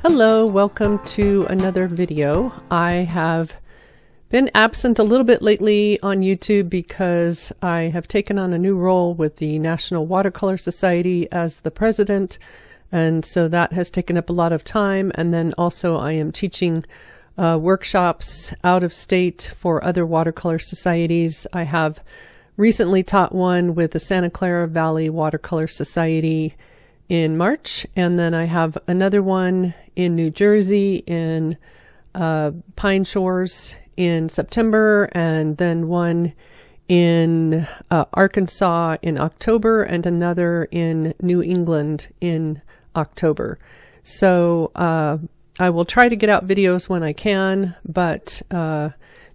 Hello, welcome to another video. I have been absent a little bit lately on YouTube because I have taken on a new role with the National Watercolor Society as the president, and so that has taken up a lot of time. And then also I am teaching workshops out of state for other watercolor societies. I have recently taught one with the Santa Clara Valley Watercolor Society in March, and then I have another one in New Jersey in Pine Shores in September, and then one in Arkansas in October, and another in New England in October. So I will try to get out videos when I can, but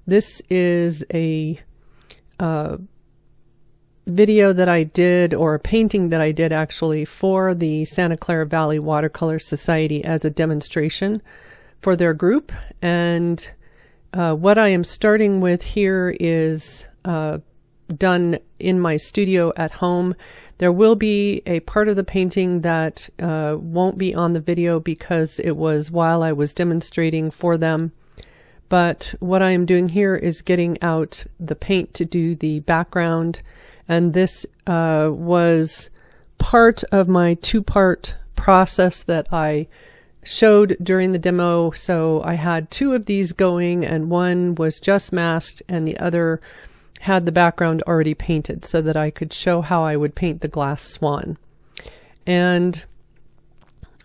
this is a video that I did, or a painting that I did actually, for the Santa Clara Valley Watercolor Society as a demonstration for their group. And what I am starting with here is done in my studio at home. There will be a part of the painting that won't be on the video because it was while I was demonstrating for them. But what I am doing here is getting out the paint to do the background. And this was part of my two-part process that I showed during the demo. So I had two of these going, and one was just masked and the other had the background already painted so that I could show how I would paint the glass swan. And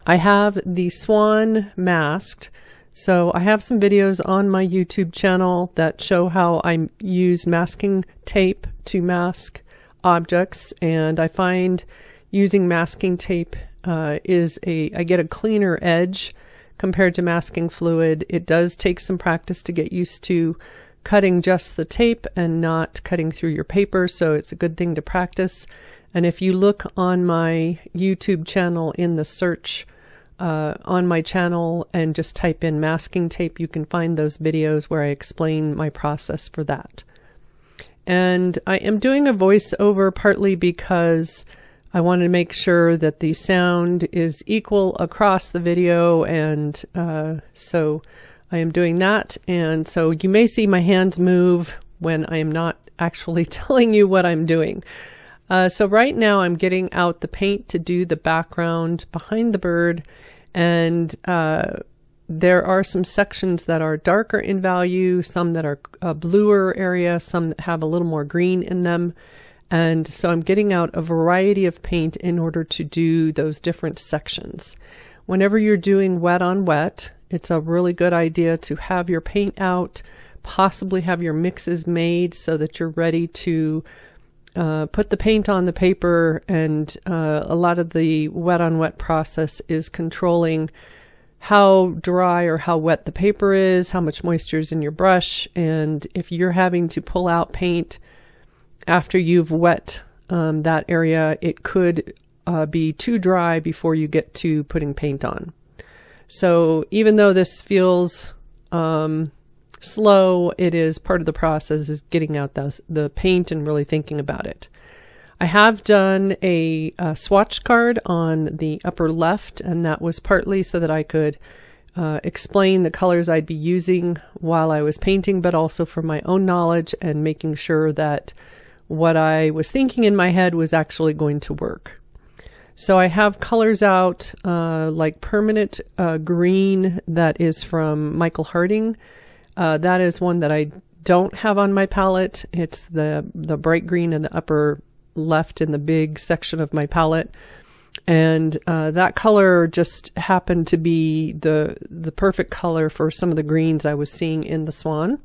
I have the swan masked. So I have some videos on my YouTube channel that show how I use masking tape to mask objects, and I find using masking tape I get a cleaner edge compared to masking fluid. It does take some practice to get used to cutting just the tape and not cutting through your paper, so it's a good thing to practice. And if you look on my YouTube channel in the search on my channel and just type in masking tape, you can find those videos where I explain my process for that. And I am doing a voiceover partly because I wanted to make sure that the sound is equal across the video, and so I am doing that. And so you may see my hands move when I am not actually telling you what I'm doing. So right now I'm getting out the paint to do the background behind the bird, and there are some sections that are darker in value, some that are a bluer area, some that have a little more green in them. And so I'm getting out a variety of paint in order to do those different sections. Whenever you're doing wet on wet, it's a really good idea to have your paint out, possibly have your mixes made so that you're ready to put the paint on the paper. And a lot of the wet on wet process is controlling how dry or how wet the paper is, how much moisture is in your brush, and if you're having to pull out paint after you've wet that area, it could be too dry before you get to putting paint on. So even though this feels slow, it is part of the process, is getting out the paint and really thinking about it. I have done a swatch card on the upper left, and that was partly so that I could explain the colors I'd be using while I was painting, but also for my own knowledge and making sure that what I was thinking in my head was actually going to work. So I have colors out like permanent green that is from Michael Harding. That is one that I don't have on my palette. It's the bright green in the upper left in the big section of my palette, and that color just happened to be the perfect color for some of the greens I was seeing in the swan.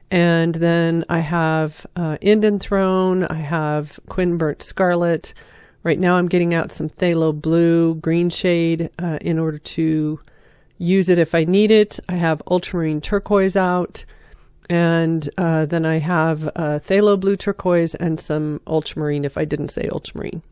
And then I have Indian Throne, I have Quin Burnt Scarlet. Right now I'm getting out some phthalo blue green shade in order to use it if I need it. I have ultramarine turquoise out. And then I have phthalo blue turquoise and some ultramarine if I didn't say ultramarine.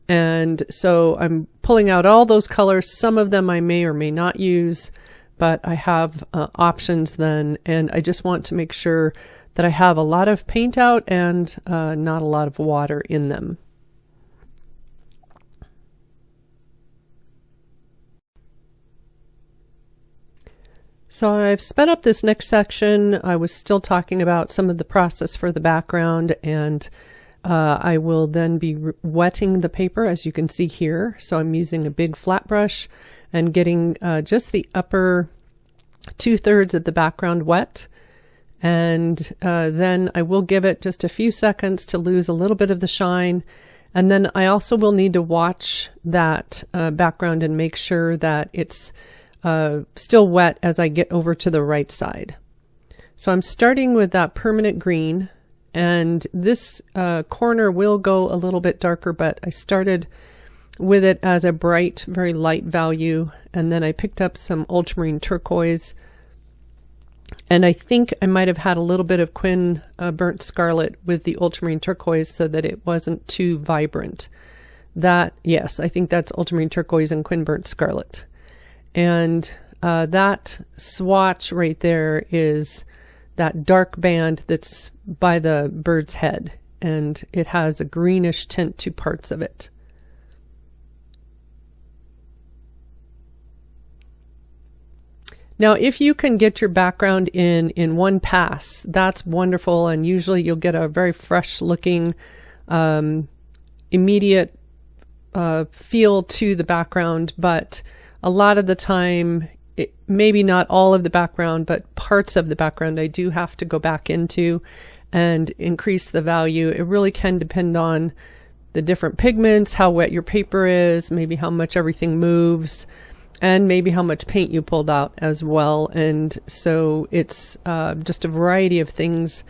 And so I'm pulling out all those colors. Some of them I may or may not use, but I have options then. And I just want to make sure that I have a lot of paint out and not a lot of water in them. So I've sped up this next section. I was still talking about some of the process for the background, and I will then be wetting the paper, as you can see here. So I'm using a big flat brush and getting just the upper 2/3 of the background wet. And then I will give it just a few seconds to lose a little bit of the shine. And then I also will need to watch that background and make sure that it's still wet as I get over to the right side. So I'm starting with that permanent green, and this corner will go a little bit darker, but I started with it as a bright, very light value, and then I picked up some ultramarine turquoise, and I think I might have had a little bit of Quin burnt scarlet with the ultramarine turquoise so that it wasn't too vibrant. Yes, I think that's ultramarine turquoise and Quin burnt scarlet. And that swatch right there is that dark band that's by the bird's head, and it has a greenish tint to parts of it. Now, if you can get your background in one pass, that's wonderful, and usually you'll get a very fresh looking, immediate feel to the background, but a lot of the time, maybe not all of the background, but parts of the background I do have to go back into and increase the value. It really can depend on the different pigments, how wet your paper is, maybe how much everything moves, and maybe how much paint you pulled out as well. And so it's just a variety of things.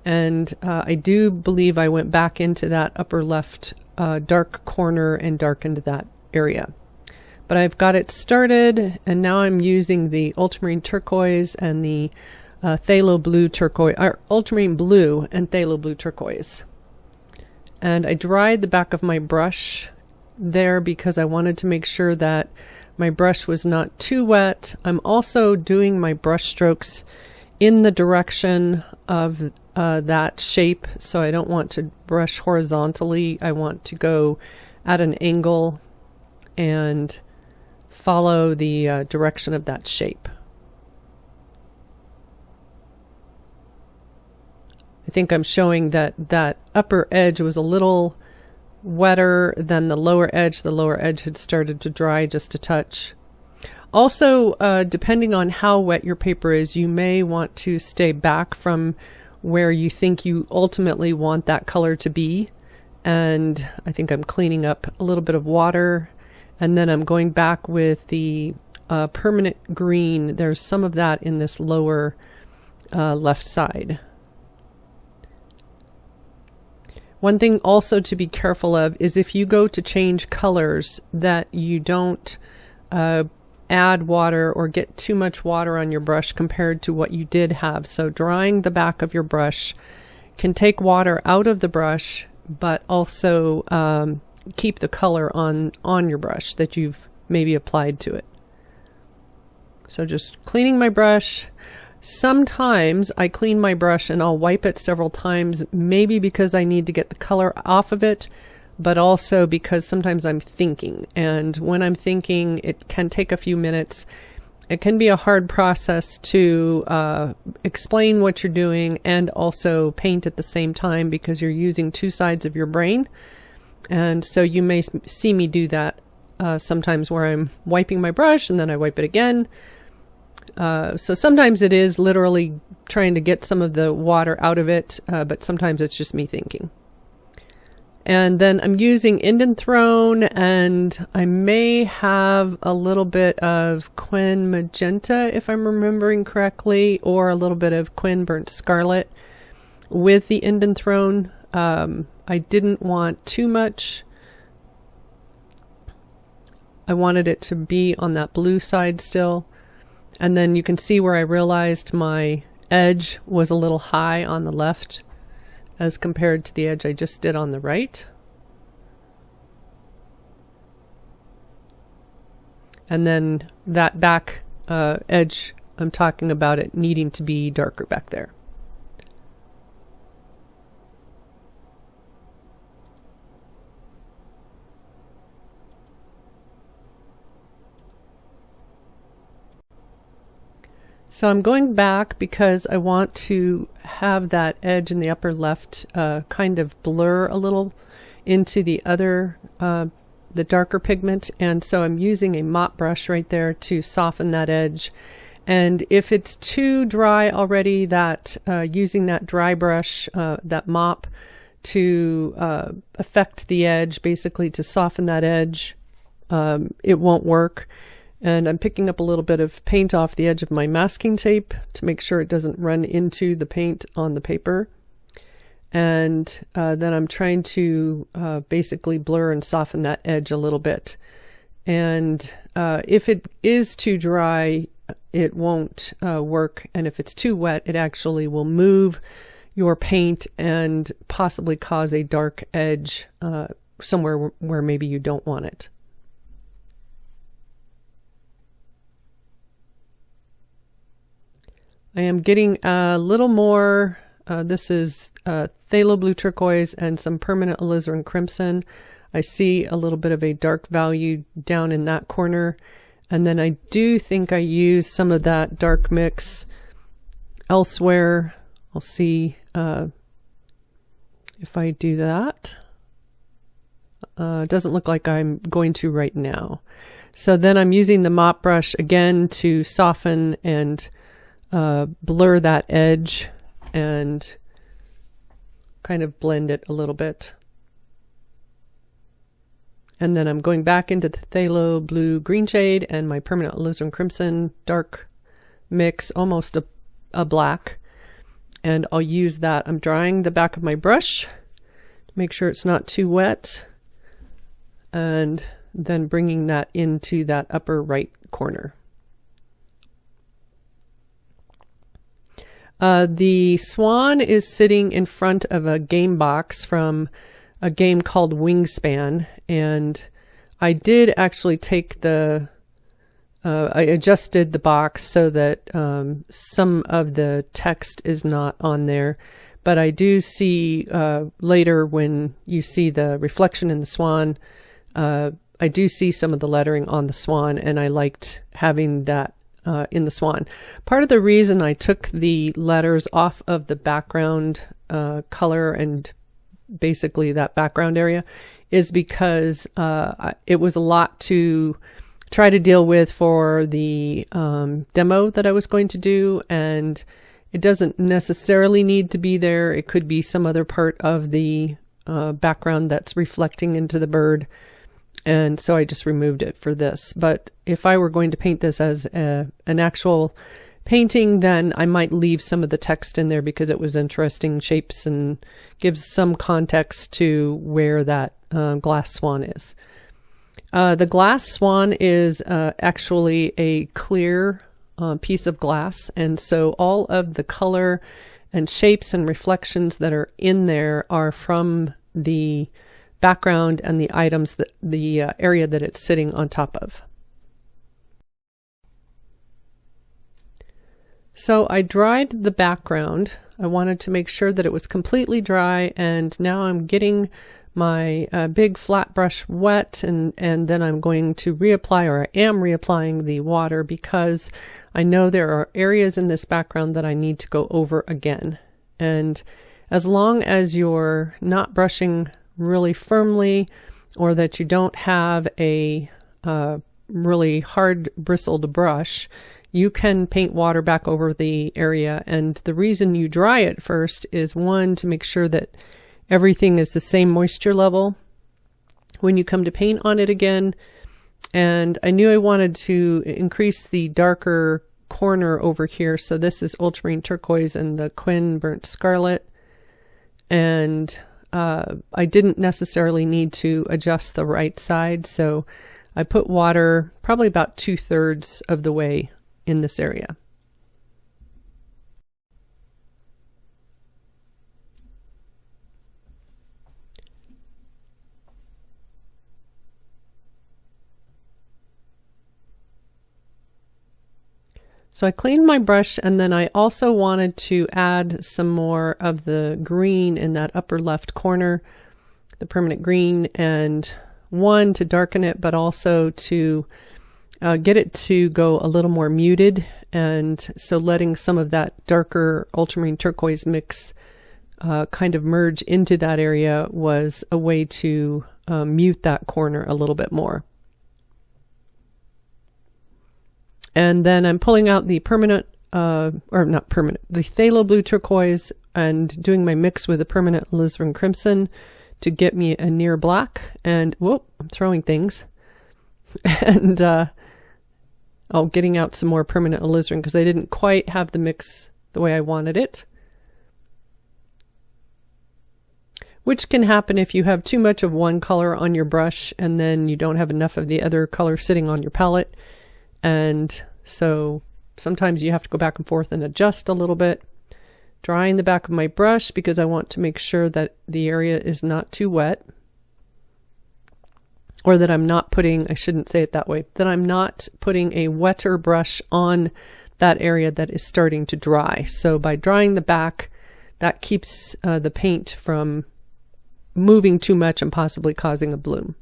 And I do believe I went back into that upper left dark corner and darkened that area. But I've got it started, and now I'm using the ultramarine turquoise and the phthalo blue turquoise, or ultramarine blue and phthalo blue turquoise. And I dried the back of my brush there because I wanted to make sure that my brush was not too wet. I'm also doing my brush strokes in the direction of that shape, so I don't want to brush horizontally. I want to go at an angle and follow the direction of that shape. I think I'm showing that that upper edge was a little wetter than the lower edge. The lower edge had started to dry just a touch. Also, depending on how wet your paper is, you may want to stay back from where you think you ultimately want that color to be. And I think I'm cleaning up a little bit of water, and then I'm going back with the permanent green. There's some of that in this lower left side. One thing also to be careful of is if you go to change colors, that you don't add water or get too much water on your brush compared to what you did have. So drying the back of your brush can take water out of the brush, but also keep the color on your brush that you've maybe applied to it. So just cleaning my brush. Sometimes I clean my brush and I'll wipe it several times, maybe because I need to get the color off of it, but also because sometimes I'm thinking. And when I'm thinking, it can take a few minutes. It can be a hard process to explain what you're doing and also paint at the same time because you're using two sides of your brain. And so you may see me do that sometimes where I'm wiping my brush and then I wipe it again. So sometimes it is literally trying to get some of the water out of it, but sometimes it's just me thinking. And then I'm using Indanthrone, and I may have a little bit of Quin Magenta, if I'm remembering correctly, or a little bit of Quin Burnt Scarlet with the Indanthrone. I didn't want too much. I wanted it to be on that blue side still. And then you can see where I realized my edge was a little high on the left as compared to the edge I just did on the right. And then that back edge, I'm talking about it needing to be darker back there. So I'm going back because I want to have that edge in the upper left kind of blur a little into the other, the darker pigment. And so I'm using a mop brush right there to soften that edge. And if it's too dry already, that using that dry brush, that mop to affect the edge, basically to soften that edge, it won't work. And I'm picking up a little bit of paint off the edge of my masking tape to make sure it doesn't run into the paint on the paper. And then I'm trying to basically blur and soften that edge a little bit. And if it is too dry, it won't work. And if it's too wet, it actually will move your paint and possibly cause a dark edge somewhere where maybe you don't want it. I am getting a little more, this is phthalo blue turquoise and some permanent alizarin crimson. I see a little bit of a dark value down in that corner. And then I do think I use some of that dark mix elsewhere. I'll see if I do that. It doesn't look like I'm going to right now. So then I'm using the mop brush again to soften and blur that edge and kind of blend it a little bit. And then I'm going back into the phthalo blue green shade and my permanent alizarin crimson dark mix, almost a black. And I'll use that. I'm drying the back of my brush to make sure it's not too wet. And then bringing that into that upper right corner. The swan is sitting in front of a game box from a game called Wingspan, and I did actually take the I adjusted the box so that some of the text is not on there, but I do see later when you see the reflection in the swan, I do see some of the lettering on the swan, and I liked having that in the swan. Part of the reason I took the letters off of the background color and basically that background area is because it was a lot to try to deal with for the demo that I was going to do, and it doesn't necessarily need to be there. It could be some other part of the background that's reflecting into the bird. And so I just removed it for this. But if I were going to paint this as an actual painting, then I might leave some of the text in there because it was interesting shapes and gives some context to where that glass swan is. The glass swan is actually a clear piece of glass. And so all of the color and shapes and reflections that are in there are from the background and the items, that the area that it's sitting on top of. So I dried the background. I wanted to make sure that it was completely dry, and now I'm getting my big flat brush wet, and then I'm going to reapply, or I am reapplying the water because I know there are areas in this background that I need to go over again. And as long as you're not brushing really firmly, or that you don't have a really hard bristled brush, you can paint water back over the area. And the reason you dry it first is, one, to make sure that everything is the same moisture level when you come to paint on it again. And I knew I wanted to increase the darker corner over here. So this is ultramarine turquoise and the Quinn burnt scarlet. And I didn't necessarily need to adjust the right side, so I put water probably about 2/3 of the way in this area. So I cleaned my brush, and then I also wanted to add some more of the green in that upper left corner, the permanent green, and one, to darken it, but also to get it to go a little more muted and so letting some of that darker ultramarine turquoise mix kind of merge into that area was a way to mute that corner a little bit more. And then I'm pulling out the permanent, or not permanent, the phthalo blue turquoise, and doing my mix with the permanent alizarin crimson to get me a near black. And whoa, I'm throwing things. And getting out some more permanent alizarin because I didn't quite have the mix the way I wanted it. Which can happen if you have too much of one color on your brush and then you don't have enough of the other color sitting on your palette. And so sometimes you have to go back and forth and adjust a little bit. Drying the back of my brush because I want to make sure that the area is not too wet. Or that I'm not putting, I shouldn't say it that way, that I'm not putting a wetter brush on that area that is starting to dry. So by drying the back, that keeps the paint from moving too much and possibly causing a bloom.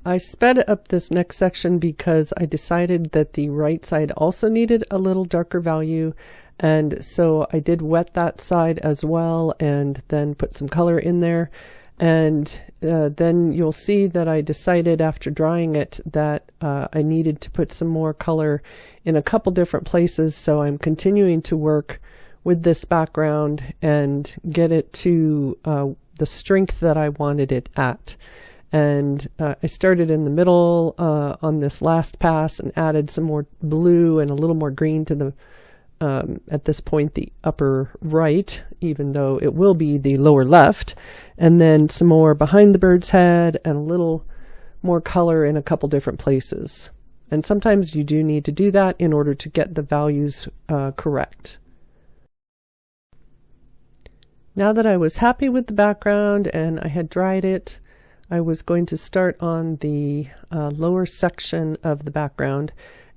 I sped up this next section because I decided that the right side also needed a little darker value, and so I did wet that side as well and then put some color in there. And then you'll see that I decided after drying it that I needed to put some more color in a couple different places, so I'm continuing to work with this background and get it to the strength that I wanted it at. And I started in the middle on this last pass and added some more blue and a little more green to the, at this point, the upper right, even though it will be the lower left. And then some more behind the bird's head and a little more color in a couple different places. And sometimes you do need to do that in order to get the values correct. Now that I was happy with the background and I had dried it, I was going to start on the lower section of the background,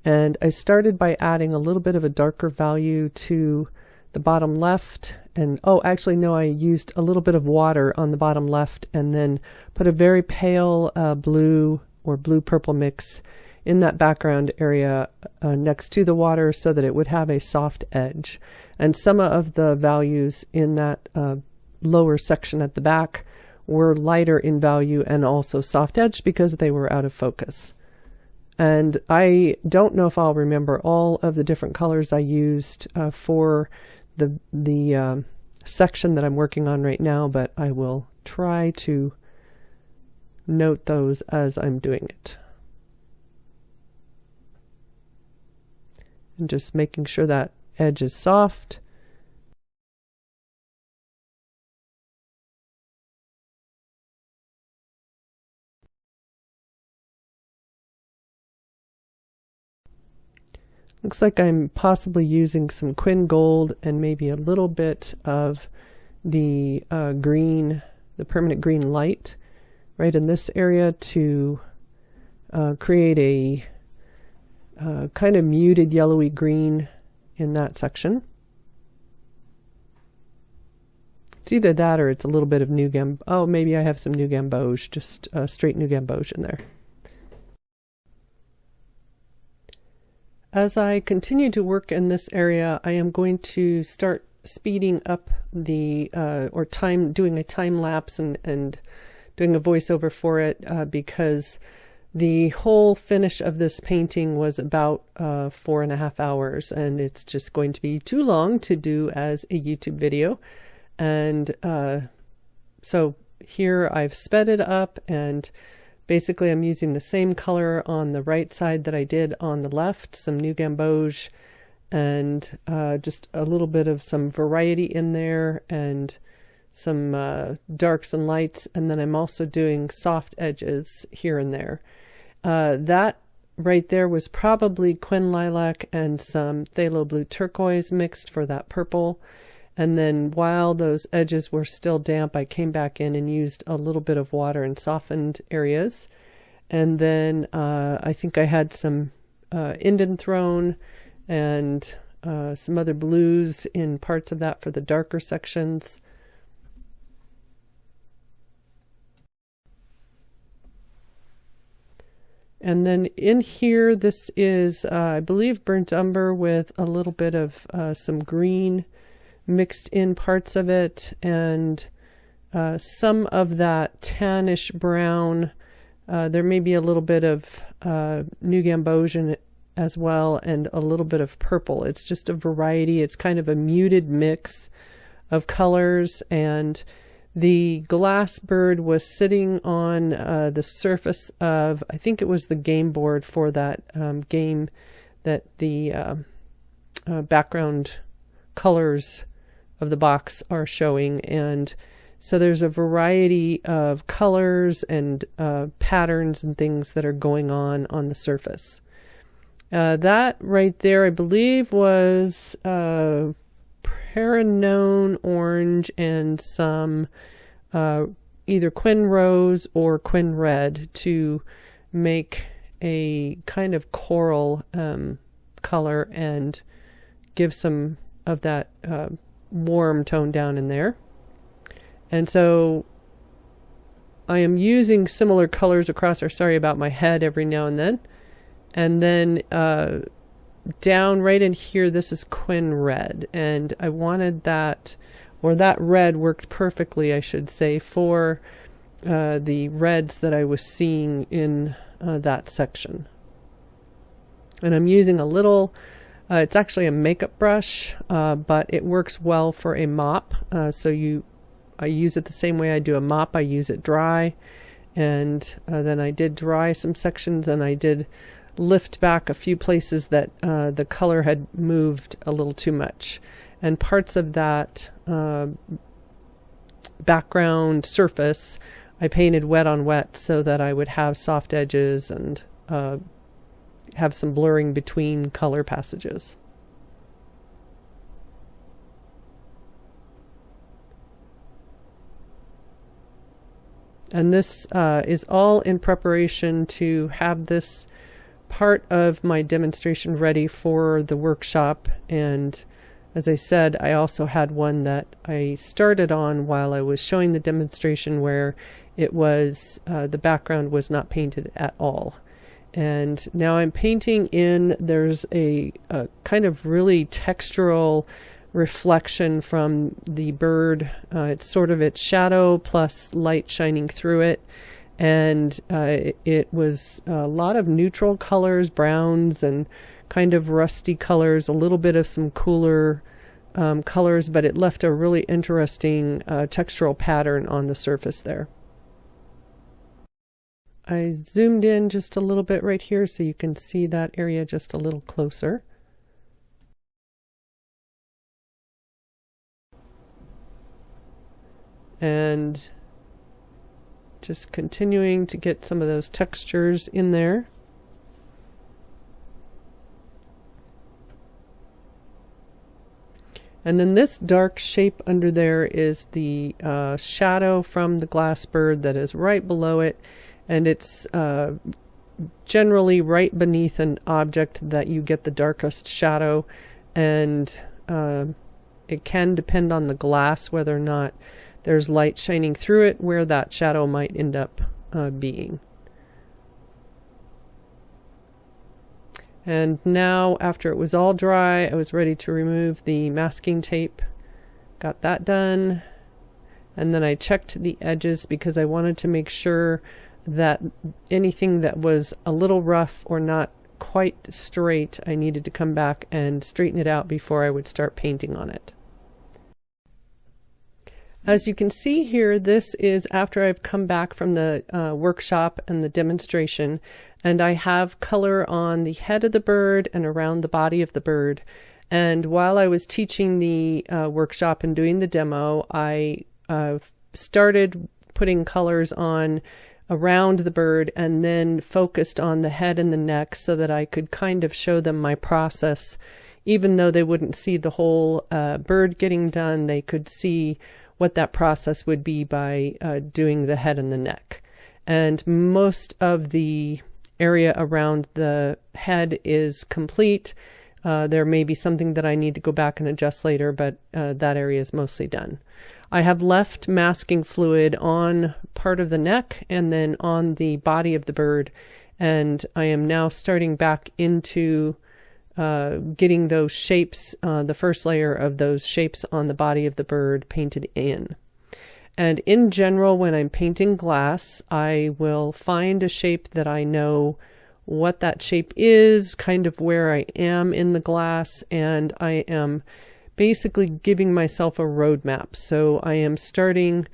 and I started by adding a little bit of a darker value to the bottom left. And actually no, I used a little bit of water on the bottom left and then put a very pale blue or blue purple mix in that background area next to the water so that it would have a soft edge. And some of the values in that lower section at the back were lighter in value and also soft edged because they were out of focus. And I don't know if I'll remember all of the different colors I used for the section that I'm working on right now, but I will try to note those as I'm doing it. And just making sure that edge is soft. Looks like I'm possibly using some Quin Gold and maybe a little bit of the green, the permanent green light right in this area to create a kind of muted yellowy green in that section. It's either that or it's a little bit of New Gamboge. Oh, maybe I have some New Gamboge, just straight New Gamboge in there. As I continue to work in this area, I am going to start speeding up the, doing a time lapse and doing a voiceover for it because the whole finish of this painting was about 4.5 hours, and it's just going to be too long to do as a YouTube video. And so here I've sped it up, and basically I'm using the same color on the right side that I did on the left, some New Gamboge, and just a little bit of some variety in there and some darks and lights. And then I'm also doing soft edges here and there. That right there was probably Quin Lilac and some Phthalo Blue Turquoise mixed for that purple. And then while those edges were still damp, I came back in and used a little bit of water and softened areas. And then I think I had some Indanthrone and some other blues in parts of that for the darker sections. And then in here, this is, I believe, burnt umber with a little bit of some green mixed in parts of it, and some of that tannish brown. There may be a little bit of New Gambosian as well, and a little bit of purple. It's just a variety. It's kind of a muted mix of colors, and the glass bird was sitting on the surface of, I think it was the game board for that game that the background colors of the box are showing. And so there's a variety of colors and patterns and things that are going on the surface. That right there, I believe, was Paranone orange and some either Quin Rose or Quin Red to make a kind of coral color and give some of that warm tone down in there. And so I am using similar colors across, or sorry about my head, every now and then. And then down right in here, this is Quin Red, and I wanted that, or that red worked perfectly, I should say, for the reds that I was seeing in that section. And I'm using a little, it's actually a makeup brush, but it works well for a mop. I use it the same way I do a mop. I use it dry, and then I did dry some sections, and I did lift back a few places that the color had moved a little too much. And parts of that background surface I painted wet on wet so that I would have soft edges and have some blurring between color passages. And this is all in preparation to have this part of my demonstration ready for the workshop. And as I said, I also had one that I started on while I was showing the demonstration where it was the background was not painted at all. And now I'm painting in, there's a kind of really textural reflection from the bird. It's sort of its shadow plus light shining through it. And it was a lot of neutral colors, browns and kind of rusty colors, a little bit of some cooler colors, but it left a really interesting textural pattern on the surface there. I zoomed in just a little bit right here so you can see that area just a little closer. And just continuing to get some of those textures in there. And then this dark shape under there is the shadow from the glass bird that is right below it. And it's generally right beneath an object that you get the darkest shadow. And it can depend on the glass whether or not there's light shining through it where that shadow might end up being. And now, after it was all dry, I was ready to remove the masking tape. Got that done. And then I checked the edges because I wanted to make sure that anything that was a little rough or not quite straight, I needed to come back and straighten it out before I would start painting on it. As you can see here, this is after I've come back from the workshop and the demonstration, and I have color on the head of the bird and around the body of the bird. And while I was teaching the workshop and doing the demo, I started putting colors on around the bird and then focused on the head and the neck so that I could kind of show them my process. Even though they wouldn't see the whole bird getting done, they could see what that process would be by doing the head and the neck. And most of the area around the head is complete. There may be something that I need to go back and adjust later, but that area is mostly done. I have left masking fluid on part of the neck and then on the body of the bird, And I am now starting back into getting those shapes, the first layer of those shapes on the body of the bird painted in. And in general, when I'm painting glass, I will find a shape that I know what that shape is, kind of where I am in the glass, and I am basically giving myself a roadmap. So I am starting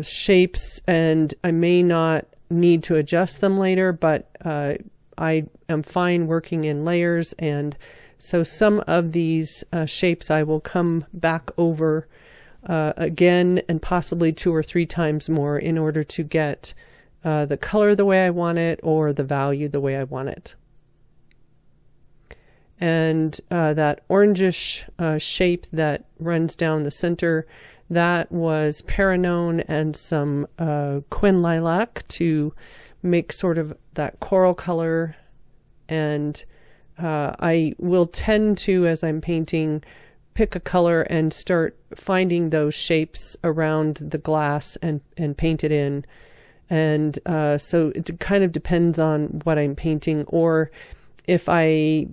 shapes, and I may not need to adjust them later, but I am fine working in layers, and so some of these shapes I will come back over again, and possibly 2 or 3 times more, in order to get the color the way I want it, or the value the way I want it. And that orangish shape that runs down the center, that was Paranone and some Quin lilac to make sort of that coral color. And I will tend to, as I'm painting, pick a color and start finding those shapes around the glass and paint it in. And so it kind of depends on what I'm painting, or if I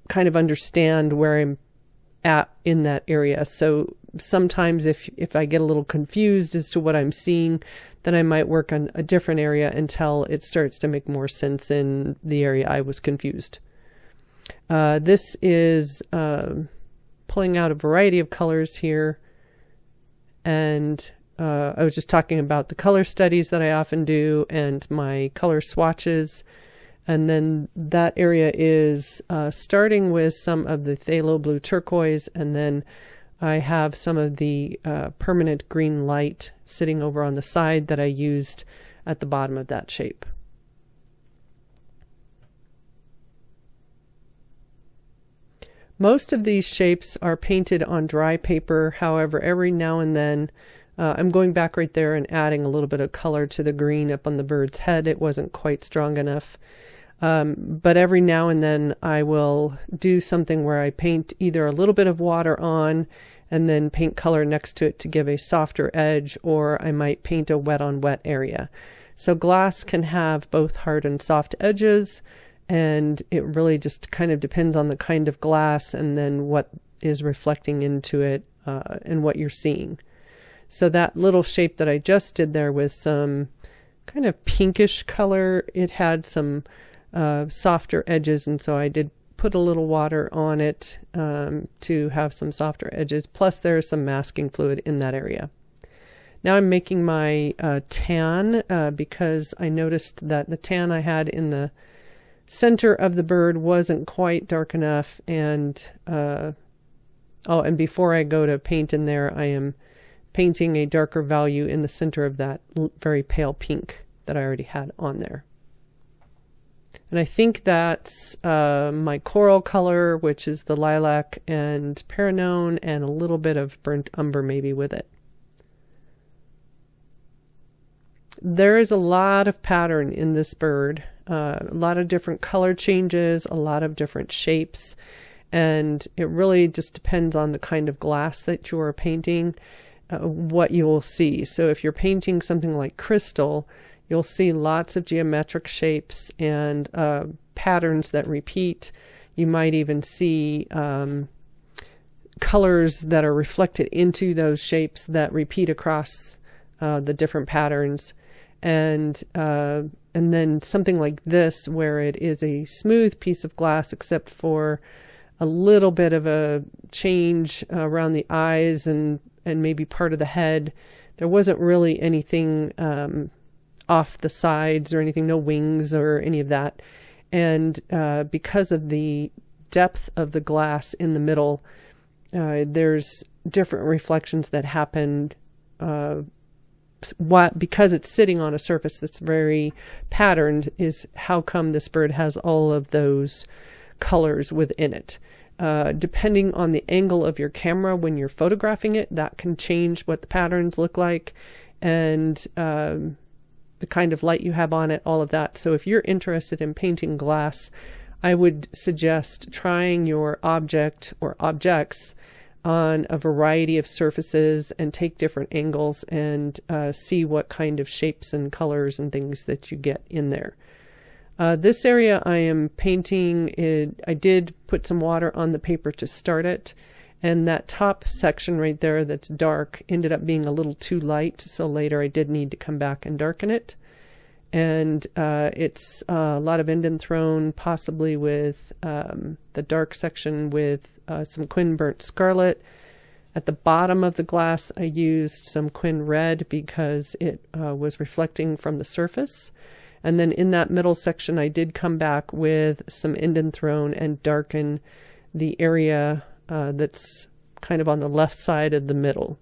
kind of understand where I'm at in that area. So sometimes if I get a little confused as to what I'm seeing, then I might work on a different area until it starts to make more sense in the area I was confused. This is pulling out a variety of colors here, and I was just talking about the color studies that I often do and my color swatches. And then that area is starting with some of the phthalo blue turquoise, and then I have some of the permanent green light sitting over on the side that I used at the bottom of that shape. Most of these shapes are painted on dry paper. However, every now and then I'm going back right there and adding a little bit of color to the green up on the bird's head. It wasn't quite strong enough. But every now and then I will do something where I paint either a little bit of water on and then paint color next to it to give a softer edge, or I might paint a wet on wet area. So glass can have both hard and soft edges, and it really just kind of depends on the kind of glass and then what is reflecting into it and what you're seeing. So that little shape that I just did there with some kind of pinkish color, it had some softer edges, and so I did put a little water on it to have some softer edges, plus there's some masking fluid in that area. Now I'm making my tan because I noticed that the tan I had in the center of the bird wasn't quite dark enough, and and before I go to paint in there, I am painting a darker value in the center of that very pale pink that I already had on there. And I think that's my coral color, which is the lilac and Paranone, and a little bit of burnt umber maybe with it. There is a lot of pattern in this bird, a lot of different color changes, a lot of different shapes, and it really just depends on the kind of glass that you are painting, what you will see. So if you're painting something like crystal, you'll see lots of geometric shapes and patterns that repeat. You might even see colors that are reflected into those shapes that repeat across the different patterns. And then something like this, where it is a smooth piece of glass except for a little bit of a change around the eyes and maybe part of the head. There wasn't really anything off the sides or anything, no wings or any of that. And because of the depth of the glass in the middle, there's different reflections that happen because it's sitting on a surface that's very patterned, is how come this bird has all of those colors within it. Depending on the angle of your camera when you're photographing it, that can change what the patterns look like, and the kind of light you have on it, all of that. So if you're interested in painting glass, I would suggest trying your object or objects on a variety of surfaces and take different angles and see what kind of shapes and colors and things that you get in there. This area I am painting, I did put some water on the paper to start it, and that top section right there that's dark ended up being a little too light, so later I did need to come back and darken it. And it's a lot of indanthrone, possibly with the dark section with some Quin Burnt Scarlet. At the bottom of the glass I used some Quin Red because it was reflecting from the surface. And then in that middle section, I did come back with some indanthrone and darken the area that's kind of on the left side of the middle.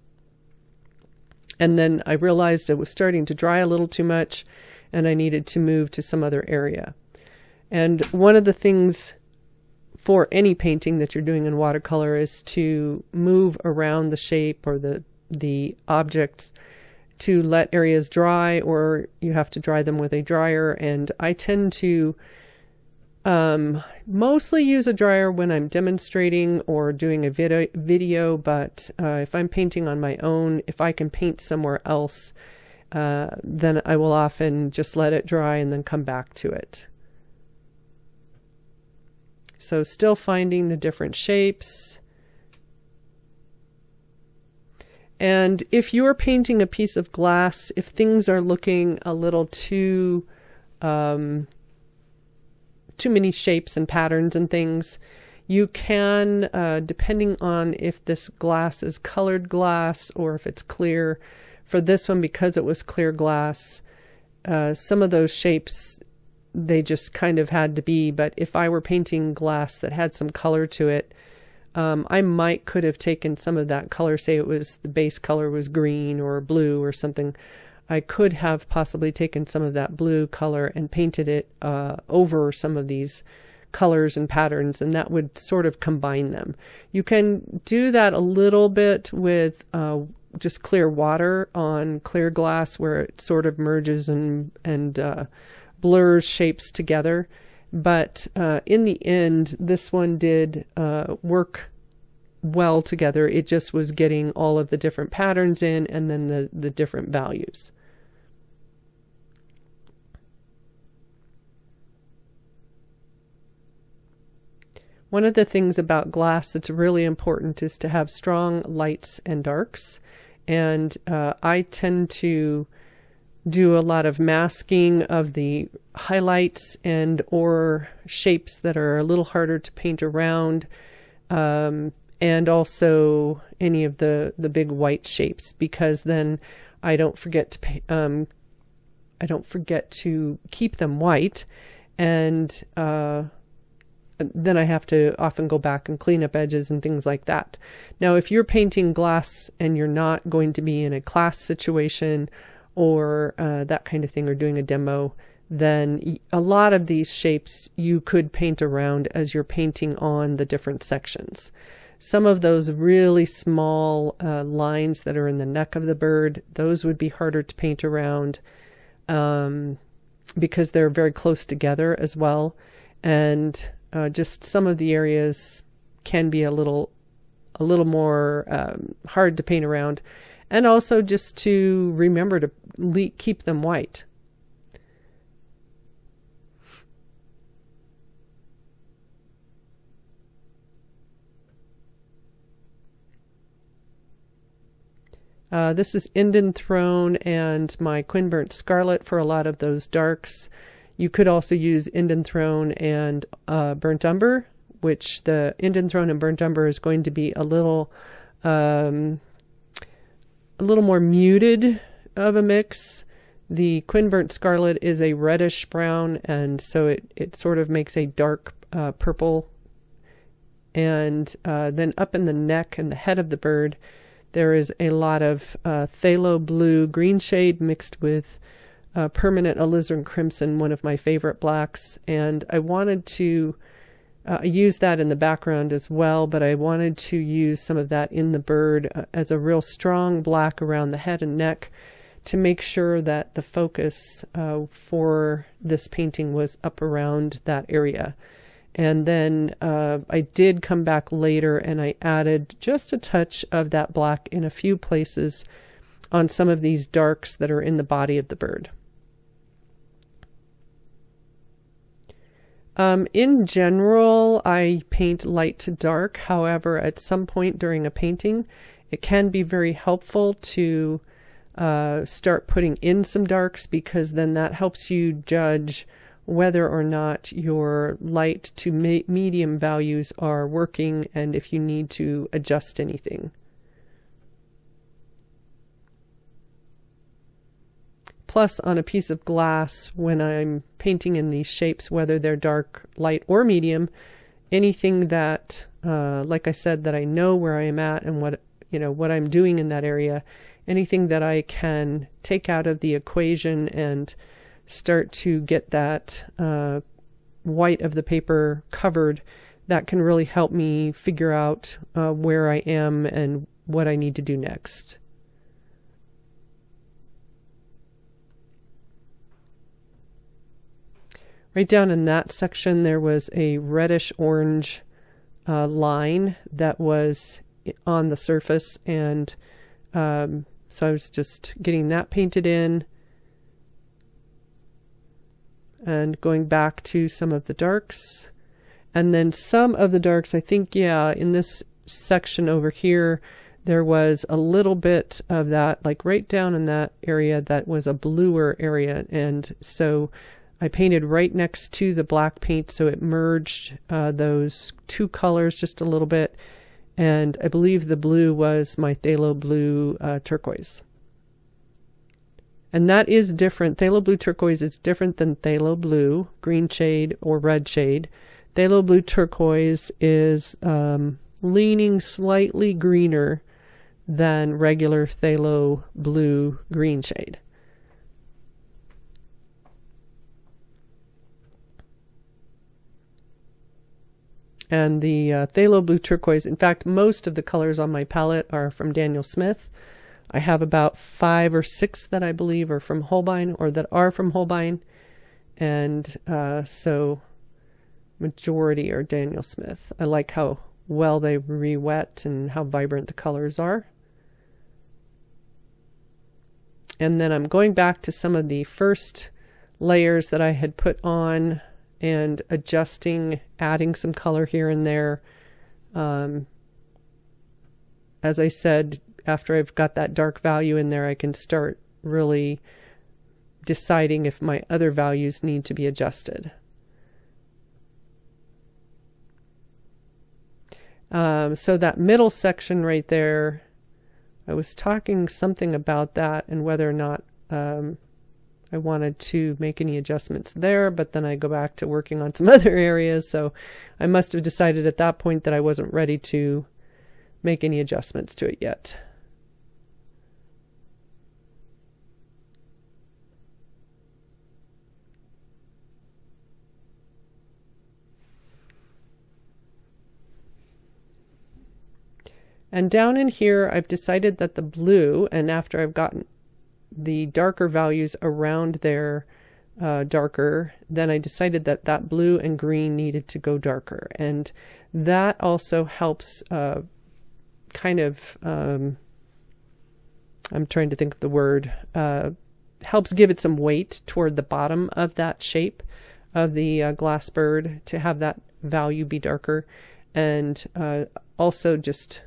And then I realized it was starting to dry a little too much and I needed to move to some other area. And one of the things for any painting that you're doing in watercolor is to move around the shape or the objects to let areas dry, or you have to dry them with a dryer. And I tend to mostly use a dryer when I'm demonstrating or doing a video, but if I'm painting on my own, if I can paint somewhere else, then I will often just let it dry and then come back to it. So still finding the different shapes. And if you're painting a piece of glass, if things are looking a little too many shapes and patterns and things, you can, depending on if this glass is colored glass or if it's clear. For this one, because it was clear glass, some of those shapes, they just kind of had to be. But if I were painting glass that had some color to it, I could have taken some of that color, say it was the base color was green or blue or something. I could have possibly taken some of that blue color and painted it over some of these colors and patterns, and that would sort of combine them. You can do that a little bit with just clear water on clear glass, where it sort of merges and blurs shapes together. But in the end, this one did work well together. It just was getting all of the different patterns in and then the different values. One of the things about glass that's really important is to have strong lights and darks. And I tend to do a lot of masking of the highlights and or shapes that are a little harder to paint around, and also any of the big white shapes, because then I don't forget to keep them white, and then I have to often go back and clean up edges and things like that. Now, if you're painting glass and you're not going to be in a class situation or that kind of thing, or doing a demo, then a lot of these shapes you could paint around as you're painting on the different sections. Some of those really small lines that are in the neck of the bird, those would be harder to paint around because they're very close together as well. And just some of the areas can be a little more hard to paint around, and also just to remember to keep them white. This is indanthrone and my Quin Burnt Scarlet for a lot of those darks. You could also use indanthrone and burnt umber, which the indanthrone and burnt umber is going to be a little more muted of a mix. The Quin Burnt Scarlet is a reddish brown, and so it sort of makes a dark purple. And then up in the neck and the head of the bird, there is a lot of phthalo blue green shade mixed with permanent alizarin crimson, one of my favorite blacks. And I wanted to use that in the background as well, but I wanted to use some of that in the bird as a real strong black around the head and neck to make sure that the focus for this painting was up around that area. And then I did come back later and I added just a touch of that black in a few places on some of these darks that are in the body of the bird. In general, I paint light to dark. However, at some point during a painting, it can be very helpful to start putting in some darks, because then that helps you judge whether or not your light to medium values are working and if you need to adjust anything. Plus, on a piece of glass, when I'm painting in these shapes, whether they're dark, light, or medium, anything that, like I said, that I know where I am at and what I'm doing in that area, anything that I can take out of the equation and start to get that white of the paper covered, that can really help me figure out where I am and what I need to do next. Right down in that section, there was a reddish orange line that was on the surface, and so I was just getting that painted in and going back to some of the darks. And then some of the darks, I think, yeah, in this section over here, there was a little bit of that, like right down in that area, that was a bluer area. And so I painted right next to the black paint, so it merged those two colors just a little bit. And I believe the blue was my phthalo blue turquoise. And that is different. Phthalo blue turquoise is different than phthalo blue, green shade, or red shade. Phthalo blue turquoise is leaning slightly greener than regular phthalo blue green shade. And the phthalo blue turquoise, in fact, most of the colors on my palette are from Daniel Smith. I have about 5 or 6 that I believe are from Holbein, or that are from Holbein. And so majority are Daniel Smith. I like how well they re-wet and how vibrant the colors are. And then I'm going back to some of the first layers that I had put on and adjusting, adding some color here and there. As I said, after I've got that dark value in there, I can start really deciding if my other values need to be adjusted. So that middle section right there, I was talking something about that and whether or not I wanted to make any adjustments there, but then I go back to working on some other areas. So I must have decided at that point that I wasn't ready to make any adjustments to it yet. And down in here, I've decided that the blue, and after I've gotten the darker values around there darker, then I decided that that blue and green needed to go darker. And that also helps kind of, I'm trying to think of the word, helps give it some weight toward the bottom of that shape of the glass bird, to have that value be darker, and also just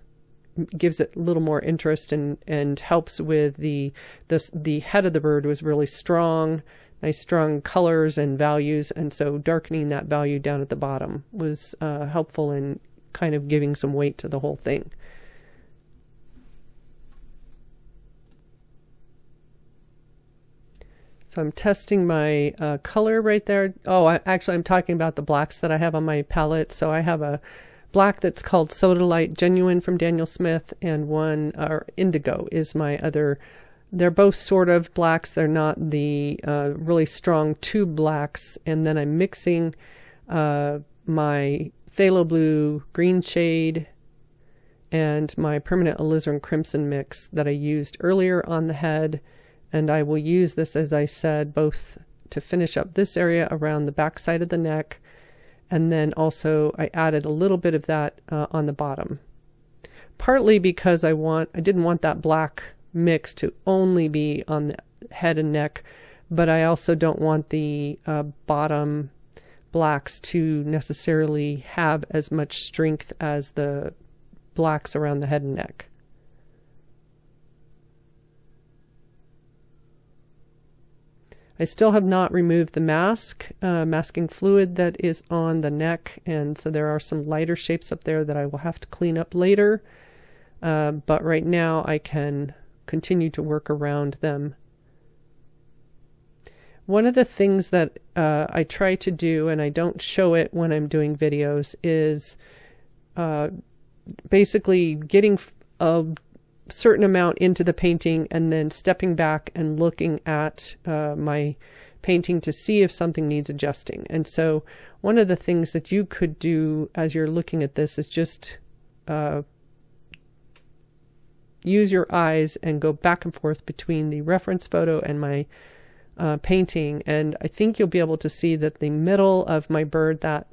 gives it a little more interest, and helps with the head of the bird was really strong, nice strong colors and values, and so darkening that value down at the bottom was helpful in kind of giving some weight to the whole thing. So I'm testing my color right there. Oh, actually I'm talking about the blacks that I have on my palette. So I have a black that's called Soda Light Genuine from Daniel Smith, and one, or Indigo, is my other. They're both sort of blacks. They're not the really strong tube blacks. And then I'm mixing my phthalo blue green shade and my permanent alizarin crimson mix that I used earlier on the head. And I will use this, as I said, both to finish up this area around the back side of the neck, and then also I added a little bit of that on the bottom. Partly because I didn't want that black mix to only be on the head and neck, but I also don't want the bottom blacks to necessarily have as much strength as the blacks around the head and neck. I still have not removed the masking fluid that is on the neck, and so there are some lighter shapes up there that I will have to clean up later, but right now I can continue to work around them. One of the things that I try to do, and I don't show it when I'm doing videos, is basically getting a certain amount into the painting and then stepping back and looking at my painting to see if something needs adjusting. And so one of the things that you could do as you're looking at this is just use your eyes and go back and forth between the reference photo and my painting, and I think you'll be able to see that the middle of my bird, that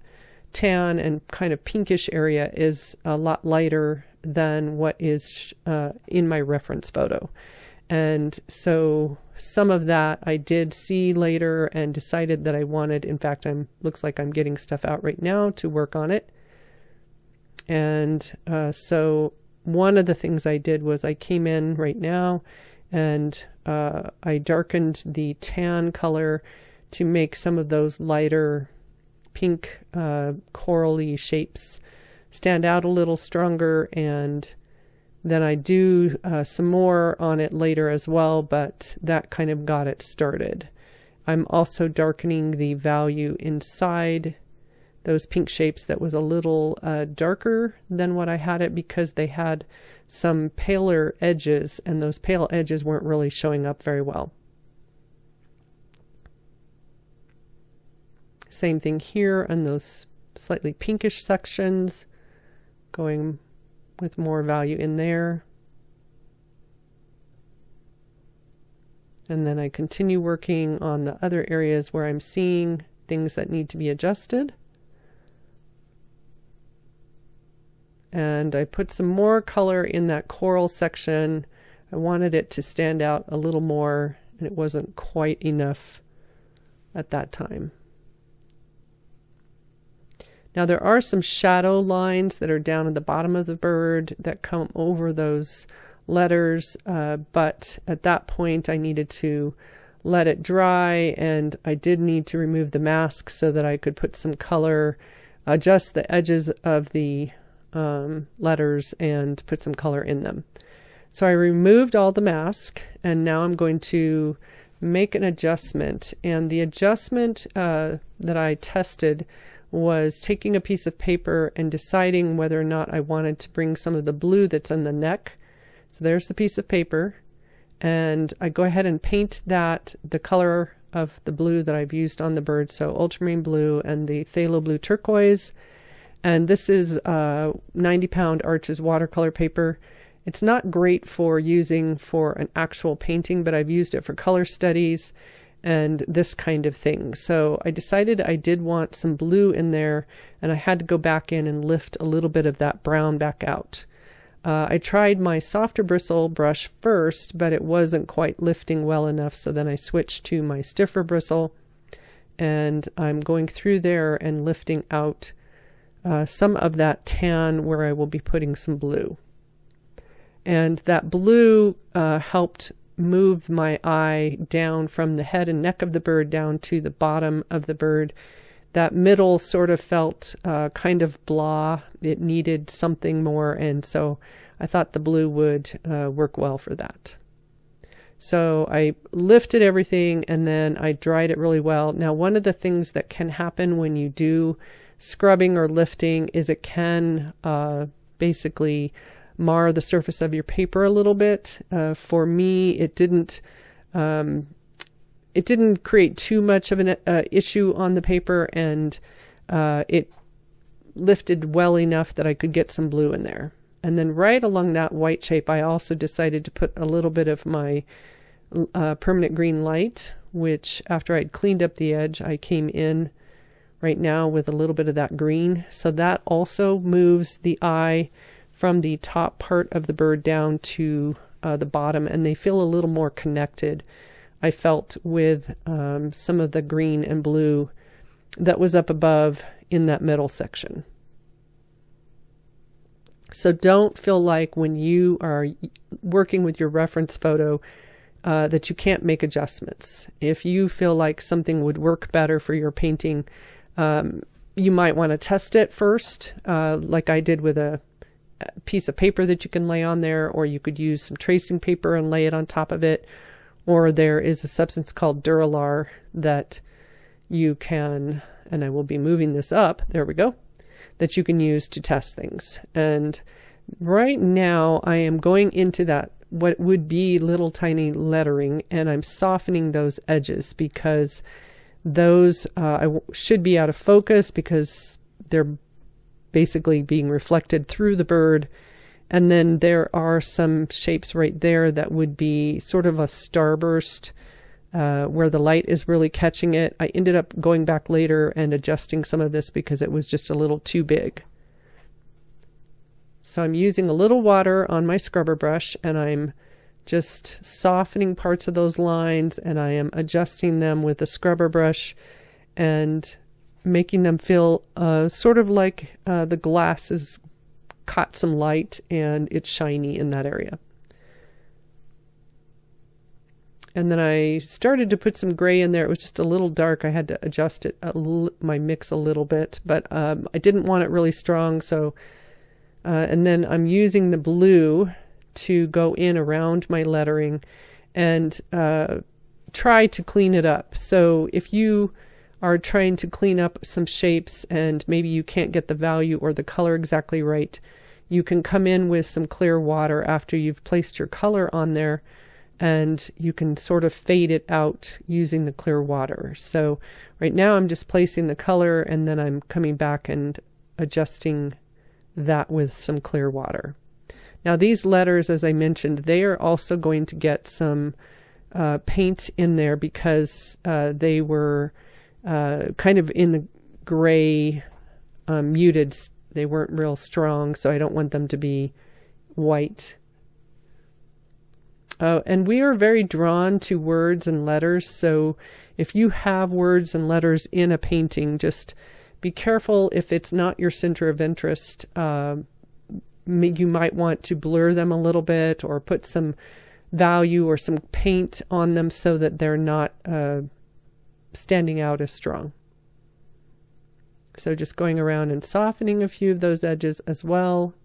tan and kind of pinkish area, is a lot lighter than what is in my reference photo. And so some of that I did see later and decided that I wanted, in fact, looks like I'm getting stuff out right now to work on it. And so one of the things I did was I came in right now and I darkened the tan color to make some of those lighter pink corally shapes stand out a little stronger, and then I do some more on it later as well, but that kind of got it started. I'm also darkening the value inside those pink shapes that was a little darker than what I had it, because they had some paler edges, and those pale edges weren't really showing up very well. Same thing here on those slightly pinkish sections, going with more value in there. And then I continue working on the other areas where I'm seeing things that need to be adjusted. And I put some more color in that coral section. I wanted it to stand out a little more, and it wasn't quite enough at that time. Now there are some shadow lines that are down at the bottom of the bird that come over those letters, but at that point I needed to let it dry, and I did need to remove the mask so that I could put some color, adjust the edges of the letters and put some color in them. So I removed all the mask, and now I'm going to make an adjustment. And the adjustment that I tested was taking a piece of paper and deciding whether or not I wanted to bring some of the blue that's on the neck. So there's the piece of paper, and I go ahead and paint that the color of the blue that I've used on the bird, so ultramarine blue and the phthalo blue turquoise. And this is 90-pound Arches watercolor paper. It's not great for using for an actual painting, but I've used it for color studies and this kind of thing. So I decided I did want some blue in there, and I had to go back in and lift a little bit of that brown back out. I tried my softer bristle brush first, but it wasn't quite lifting well enough, so then I switched to my stiffer bristle, and I'm going through there and lifting out some of that tan where I will be putting some blue. And that blue helped move my eye down from the head and neck of the bird down to the bottom of the bird. That middle sort of felt kind of blah. It needed something more, and so I thought the blue would work well for that. So I lifted everything, and then I dried it really well. Now, one of the things that can happen when you do scrubbing or lifting is it can basically mar the surface of your paper a little bit. For me, it didn't create too much of an issue on the paper, and it lifted well enough that I could get some blue in there. And then right along that white shape, I also decided to put a little bit of my permanent green light, which after I'd cleaned up the edge, I came in right now with a little bit of that green. So that also moves the eye from the top part of the bird down to the bottom, and they feel a little more connected, I felt, with some of the green and blue that was up above in that middle section. So don't feel like when you are working with your reference photo that you can't make adjustments. If you feel like something would work better for your painting, you might want to test it first, like I did with a piece of paper that you can lay on there, or you could use some tracing paper and lay it on top of it. Or there is a substance called Duralar that you can, and I will be moving this up, there we go, that you can use to test things. And right now I am going into that, what would be little tiny lettering, and I'm softening those edges because those should be out of focus because they're basically being reflected through the bird. And then there are some shapes right there that would be sort of a starburst where the light is really catching it. I ended up going back later and adjusting some of this because it was just a little too big. So I'm using a little water on my scrubber brush, and I'm just softening parts of those lines, and I am adjusting them with a scrubber brush and making them feel sort of like the glass has caught some light and it's shiny in that area. And then I started to put some gray in there. It was just a little dark. I had to adjust it, my mix a little bit, but I didn't want it really strong. So, and then I'm using the blue to go in around my lettering and try to clean it up. So if you are trying to clean up some shapes and maybe you can't get the value or the color exactly right, you can come in with some clear water after you've placed your color on there, and you can sort of fade it out using the clear water. So right now I'm just placing the color, and then I'm coming back and adjusting that with some clear water. Now these letters, as I mentioned, they are also going to get some paint in there because they were kind of in the gray, muted. They weren't real strong, so I don't want them to be white. And we are very drawn to words and letters, so if you have words and letters in a painting, just be careful if it's not your center of interest. You might want to blur them a little bit or put some value or some paint on them so that they're not standing out as strong. So just going around and softening a few of those edges as well.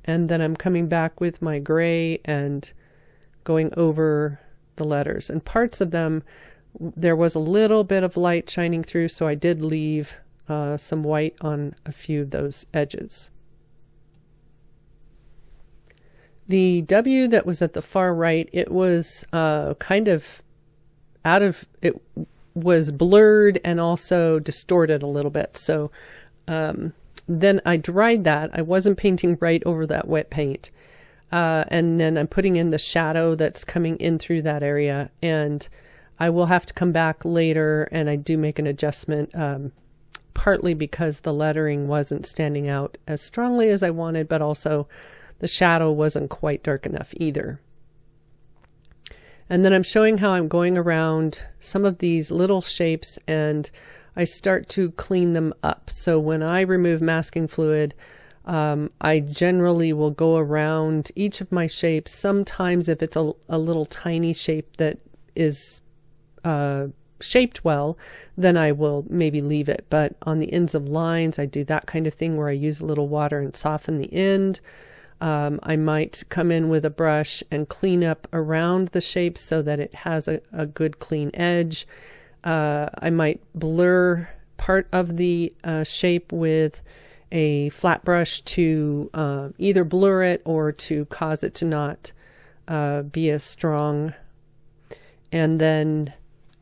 And then I'm coming back with my gray and going over the letters. And parts of them, there was a little bit of light shining through, so I did leave some white on a few of those edges. The W that was at the far right, it was kind of it was blurred and also distorted a little bit. So then I dried that. I wasn't painting right over that wet paint. And then I'm putting in the shadow that's coming in through that area. And I will have to come back later, and I do make an adjustment, partly because the lettering wasn't standing out as strongly as I wanted, but also the shadow wasn't quite dark enough either. And then I'm showing how I'm going around some of these little shapes and I start to clean them up. So when I remove masking fluid, I generally will go around each of my shapes. Sometimes if it's a little tiny shape that is shaped well, then I will maybe leave it. But on the ends of lines, I do that kind of thing where I use a little water and soften the end. I might come in with a brush and clean up around the shape so that it has a good clean edge. I might blur part of the shape with a flat brush to either blur it or to cause it to not be as strong. And then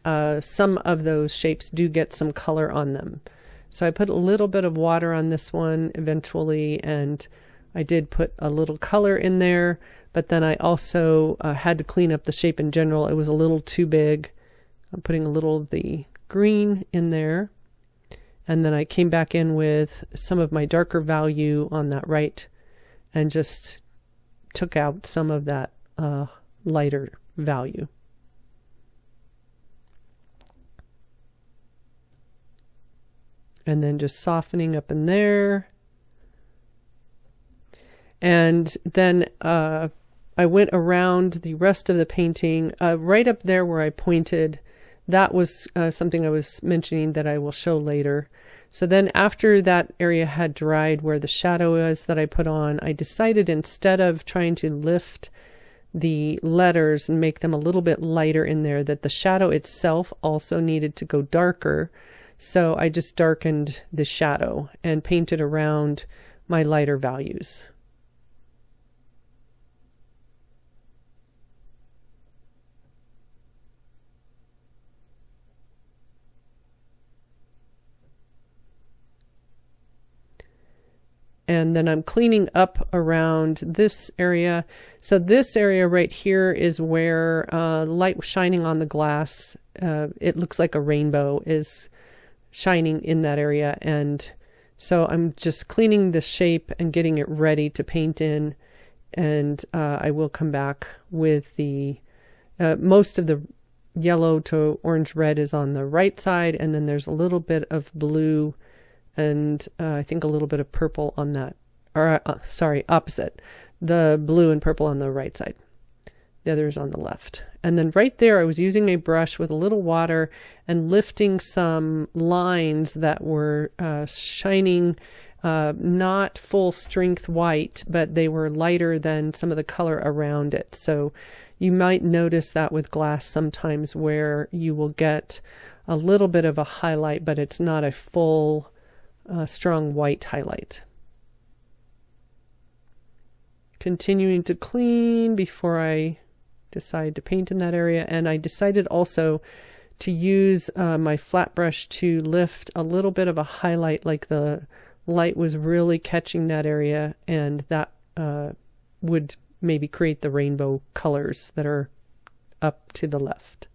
some of those shapes do get some color on them. So I put a little bit of water on this one eventually, and I did put a little color in there, but then I also had to clean up the shape in general. It was a little too big. I'm putting a little of the green in there. And then I came back in with some of my darker value on that right and just took out some of that lighter value. And then just softening up in there. And then I went around the rest of the painting, right up there where I pointed. That was something I was mentioning that I will show later. So then after that area had dried where the shadow is that I put on, I decided instead of trying to lift the letters and make them a little bit lighter in there, that the shadow itself also needed to go darker. So I just darkened the shadow and painted around my lighter values. And then I'm cleaning up around this area. So this area right here is where light was shining on the glass. It looks like a rainbow is shining in that area. And so I'm just cleaning the shape and getting it ready to paint in. And I will come back with the, most of the yellow to orange red is on the right side. And then there's a little bit of blue and I think a little bit of purple on that, or sorry, opposite. The blue and purple on the right side. The other is on the left. And then right there, I was using a brush with a little water and lifting some lines that were shining, not full strength white, but they were lighter than some of the color around it. So you might notice that with glass sometimes where you will get a little bit of a highlight, but it's not a full strong white highlight. Continuing to clean before I decide to paint in that area. And I decided also to use my flat brush to lift a little bit of a highlight, like the light was really catching that area, and that would maybe create the rainbow colors that are up to the left.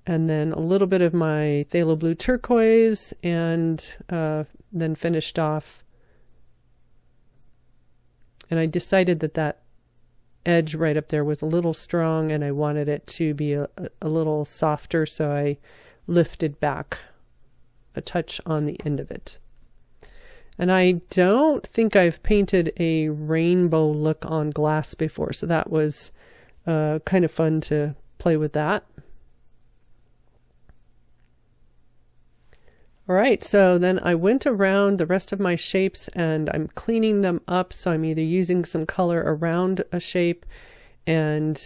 And then a little bit of my phthalo blue turquoise, and then finished off. And I decided that that edge right up there was a little strong and I wanted it to be a little softer, so I lifted back a touch on the end of it. And I don't think I've painted a rainbow look on glass before, so that was kind of fun to play with that. All right, so then I went around the rest of my shapes and I'm cleaning them up. So I'm either using some color around a shape and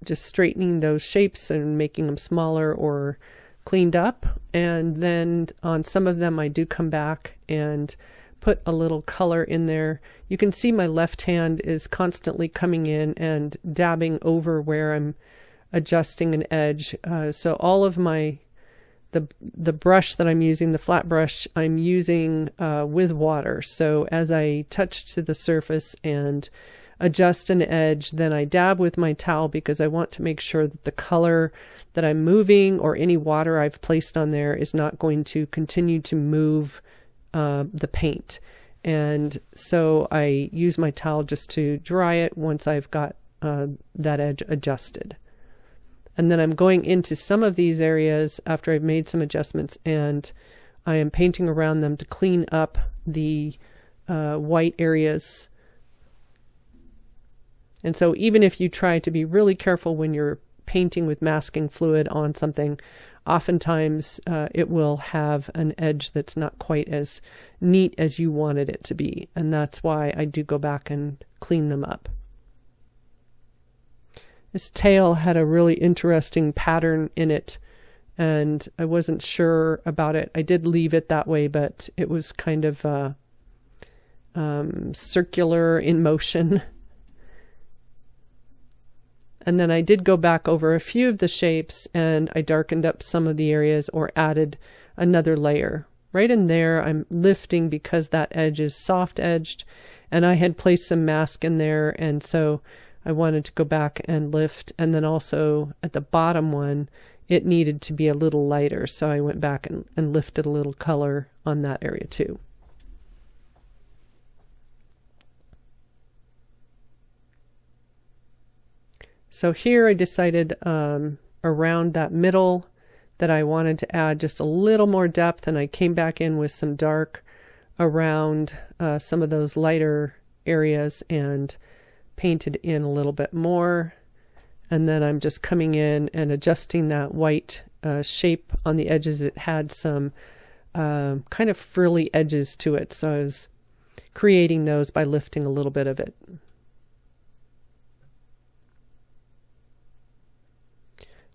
just straightening those shapes and making them smaller or cleaned up. And then on some of them I do come back and put a little color in there. You can see my left hand is constantly coming in and dabbing over where I'm adjusting an edge. So all of my the brush that I'm using, the flat brush, I'm using with water. So as I touch to the surface and adjust an edge, then I dab with my towel because I want to make sure that the color that I'm moving or any water I've placed on there is not going to continue to move the paint. And so I use my towel just to dry it once I've got that edge adjusted. And then I'm going into some of these areas after I've made some adjustments, and I am painting around them to clean up the white areas. And so even if you try to be really careful when you're painting with masking fluid on something, oftentimes it will have an edge that's not quite as neat as you wanted it to be. And that's why I do go back and clean them up. This tail had a really interesting pattern in it, and I wasn't sure about it. I did leave it that way, but it was kind of circular in motion. And then I did go back over a few of the shapes, and I darkened up some of the areas or added another layer. Right in there, I'm lifting because that edge is soft edged, and I had placed some mask in there, and so I wanted to go back and lift. And then also at the bottom one, it needed to be a little lighter. So I went back and lifted a little color on that area too. So here I decided around that middle that I wanted to add just a little more depth, and I came back in with some dark around some of those lighter areas and painted in a little bit more. And then I'm just coming in and adjusting that white shape on the edges. It had some kind of frilly edges to it, so I was creating those by lifting a little bit of it.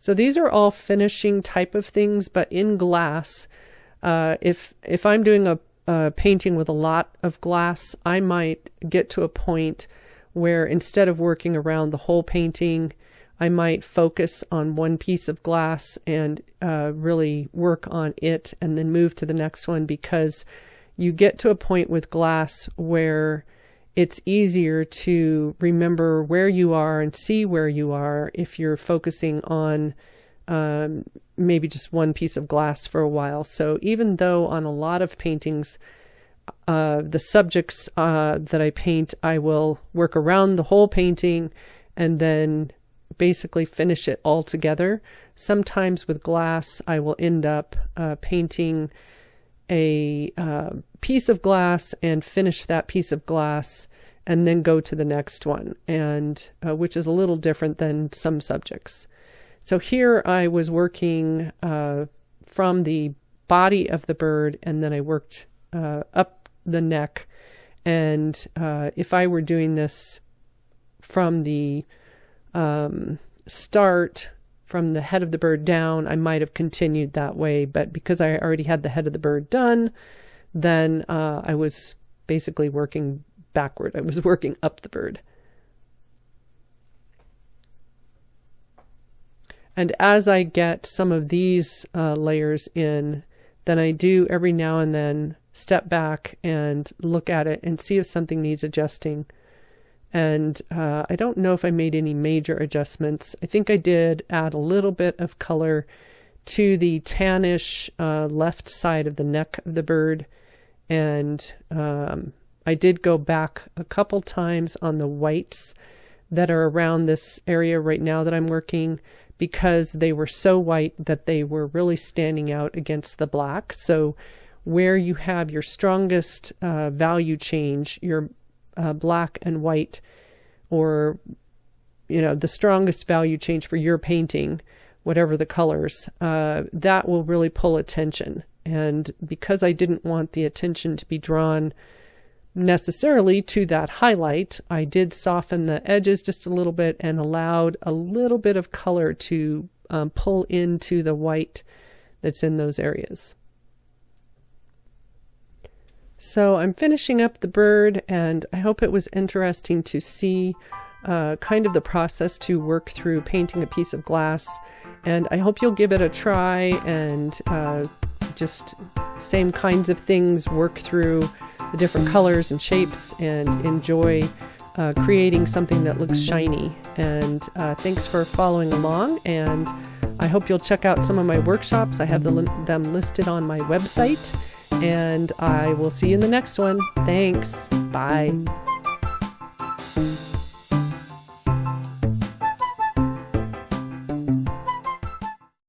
So these are all finishing type of things, but in glass, if I'm doing a painting with a lot of glass, I might get to a point where instead of working around the whole painting, I might focus on one piece of glass and really work on it and then move to the next one, because you get to a point with glass where it's easier to remember where you are and see where you are if you're focusing on maybe just one piece of glass for a while. So even though on a lot of paintings, the subjects that I paint, I will work around the whole painting and then basically finish it all together. Sometimes with glass, I will end up painting a piece of glass and finish that piece of glass and then go to the next one, and which is a little different than some subjects. So here I was working from the body of the bird, and then I worked up the neck. And if I were doing this from the start, from the head of the bird down, I might have continued that way. But because I already had the head of the bird done, then I was basically working backward. I was working up the bird. And as I get some of these layers in, then I do every now and then step back and look at it and see if something needs adjusting. And I don't know if I made any major adjustments. I think I did add a little bit of color to the tannish left side of the neck of the bird. And I did go back a couple times on the whites that are around this area right now that I'm working, because they were so white that they were really standing out against the black. So where you have your strongest value change, your black and white, or the strongest value change for your painting, whatever the colors, that will really pull attention. And because I didn't want the attention to be drawn necessarily to that highlight, I did soften the edges just a little bit and allowed a little bit of color to pull into the white that's in those areas. So I'm finishing up the bird, and I hope it was interesting to see kind of the process to work through painting a piece of glass. And I hope you'll give it a try and just same kinds of things, work through the different colors and shapes and enjoy creating something that looks shiny. And thanks for following along, and I hope you'll check out some of my workshops. I have them listed on my website. And I will see you in the next one. Thanks. Bye.